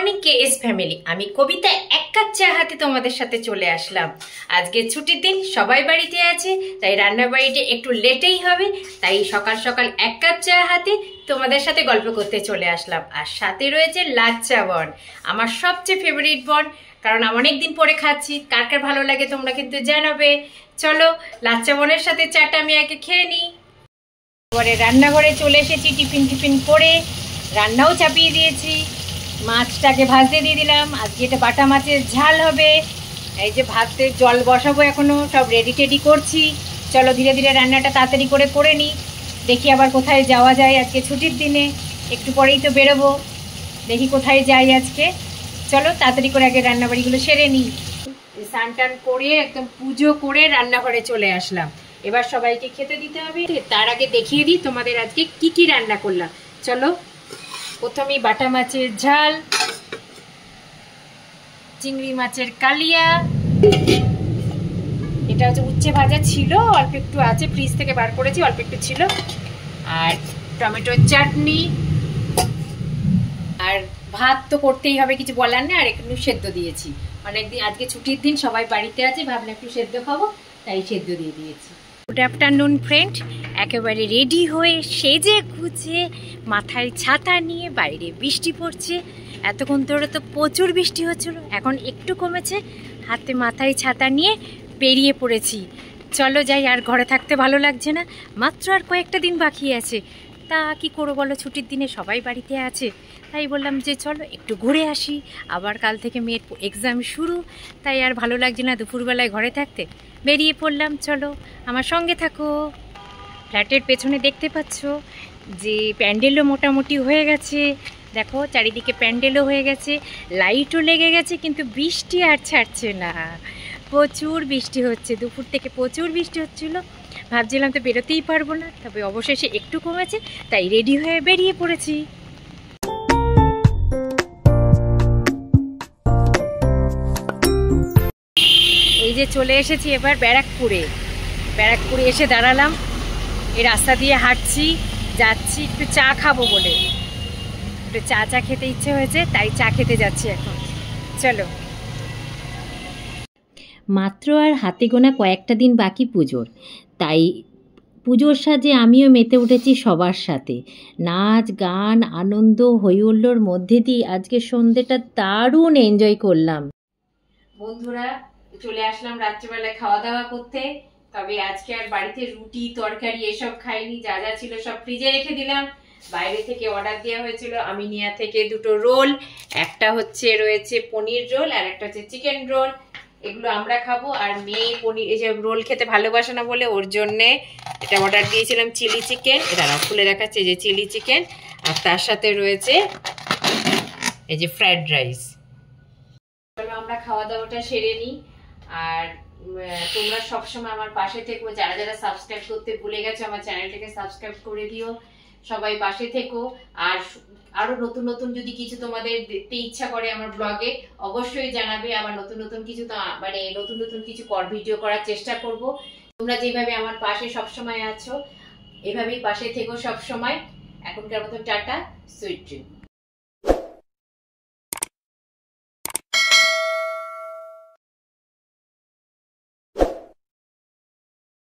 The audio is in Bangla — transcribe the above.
Morning KS family. আমি কবিতা এক কাপ চা হাতে তোমাদের সাথে চলে আসলাম। আজকে ছুটির দিন, সবাই বাড়িতে আছে, তাই রান্না বাড়িতে একটু লেটেই হবে। তাই সকাল সকাল এক কাপ চা হাতে তোমাদের সাথে গল্প করতে চলে আসলাম। আর সাথে রয়েছে লাচ্চা বন, আমার সবচেয়ে ফেভারিট বন, কারণ অনেকদিন পরে খাচ্ছি। কার কার ভালো লাগে তোমরা কিন্তু জানাবে। চলো লাচ্চা বনের সাথে চাটা আমি আগে খেয়ে নিই। পরে রান্নাঘরে চলে এসেছি, টিফিন করে রান্নাও চাপিয়ে দিয়েছি। মাছটাকে ভাজতে দিয়ে দিলাম। আজকে এটা বাটা মাছের ঝাল হবে। এই যে ভাতে জল বসাবো, এখনো সব রেডি টেডি করছি। চলো ধীরে ধীরে রান্নাটা তাড়াতাড়ি করে নিই। দেখি আবার কোথায় যাওয়া যায় আজকে ছুটির দিনে, একটু পরেই তো বেরোবো। দেখি কোথায় যাই আজকে। চলো তাড়াতাড়ি করে আগে রান্নাবাড়িগুলো সেরে নিই। স্নান টান করে একদম পুজো করে রান্নাঘরে চলে আসলাম। এবার সবাইকে খেতে দিতে হবে। তার আগে দেখিয়ে দিই তোমাদের আজকে কি কি রান্না করলাম। চলো, প্রথমেই বাটা মাছের ঝাল, চিংড়ি মাছের কালিয়া, এটা হচ্ছে উচ্ছে ভাজা ছিল, অল্প একটু আছে, ফ্রিজ থেকে বার করেছি, অল্প একটু ছিল, আর টমেটোর চাটনি, আর ভাত তো করতেই হবে, কিছু বলার নেই। আর একটু সেদ্ধ দিয়েছি, অনেকদিন আজকে ছুটির দিন, সবাই বাড়িতে আছে, ভাবলাম একটু সেদ্ধ খাবো, তাই সেদ্ধ দিয়ে দিয়েছি। গুড আফটারনুন ফ্রেন্ড, একেবারে রেডি হয়ে সেজে গুজে মাথায় ছাতা নিয়ে বাইরে বৃষ্টি পড়ছে। এতক্ষণ ধরে তো প্রচুর বৃষ্টি হচ্ছিল, এখন একটু কমেছে। হাতে মাথায় ছাতা নিয়ে বেরিয়ে পড়েছি। চলো যাই, আর ঘরে থাকতে ভালো লাগছে না। মাত্র আর কয়েকটা দিন বাকি আছে, তা কি করবো বলো, ছুটির দিনে সবাই বাড়িতে আছে। তাই বললাম যে চলো একটু ঘুরে আসি। আবার কাল থেকে মেয়ের এক্সাম শুরু, তাই আর ভালো লাগছে না দুপুরবেলায় ঘরে থাকতে। বেরিয়ে পড়লাম, চলো আমার সঙ্গে থাকো। ফ্ল্যাটের পেছনে দেখতে পাচ্ছ যে প্যান্ডেলও মোটামুটি হয়ে গেছে। দেখো চারিদিকে প্যান্ডেলও হয়ে গেছে, লাইটও লেগে গেছে, কিন্তু বৃষ্টি আর ছাড়ছে না। প্রচুর বৃষ্টি হচ্ছে, দুপুর থেকে প্রচুর বৃষ্টি হচ্ছিল। ভাবছিলাম তো বেরোতেই পারবো না, তবে অবশেষে একটু কমেছে, তাই রেডি হয়ে বেরিয়ে পড়েছি। এই যে চলে এসেছি এবার ব্যারাকপুরে এসে দাঁড়ালাম। এই রাস্তা দিয়ে হাঁটছি, যাচ্ছি একটু চা খাবো বলে। একটু চা খেতে ইচ্ছে হয়েছে, তাই চা খেতে যাচ্ছি এখন। চলো। মাত্র আর হাতে গোনা কয়েকটা দিন বাকি পুজোর, তাই পুজোর সাজে আমিও মেতে উঠেছি সবার সাথে। নাচ গান আনন্দ হইহুল্লোড় মধ্যে দিয়ে আজকে সন্ধ্যেটা দারুণ এনজয় করলাম। বন্ধুরা, চলে আসলাম রাত্রিবেলায় খাওয়া দাওয়া করতে। তবে আজকে আর বাড়িতে রুটি তরকারি এসব খাইনি, যা যা ছিল সব ফ্রিজে রেখে দিলাম। বাইরে থেকে অর্ডার দেওয়া হয়েছিল আমিনিয়া থেকে দুটো রোল, একটা হচ্ছে রয়েছে পনির রোল আর একটা হচ্ছে চিকেন রোল। এগুলো আমরা খাবো। আর মেয়ে পনির এই যে রোল খেতে ভালোবাসে না বলে ওর জন্যে এটা অর্ডার দিয়েছিলাম চিলি চিকেন। এটা খুলে দেখাচ্ছে, যে চিলি চিকেন, আর তার সাথে রয়েছে এই যে ফ্রাইড রাইস। আমরা খাওয়া দাওয়াটা সেরে নিই। আর তোমরা সবসময় আমার পাশে থেকো। যারা যারা সাবস্ক্রাইব করতে ভুলে গেছো, আমার চ্যানেলটাকে সাবস্ক্রাইব করে দিও। সবাই পাশে থেকো। আর আরো নতুন নতুন যদি কিছু তোমাদের দেখতে ইচ্ছা করে আমার ব্লগে, অবশ্যই জানাবে। আমার নতুন নতুন কিছু নতুন নতুন কিছু ভিডিও করার চেষ্টা করব। তোমরা যেভাবে আমার পাশে সবসময় আছো, এভাবেই পাশে থেকো সবসময়। এখনকার মতো টাটা, সুইট ড্রিম।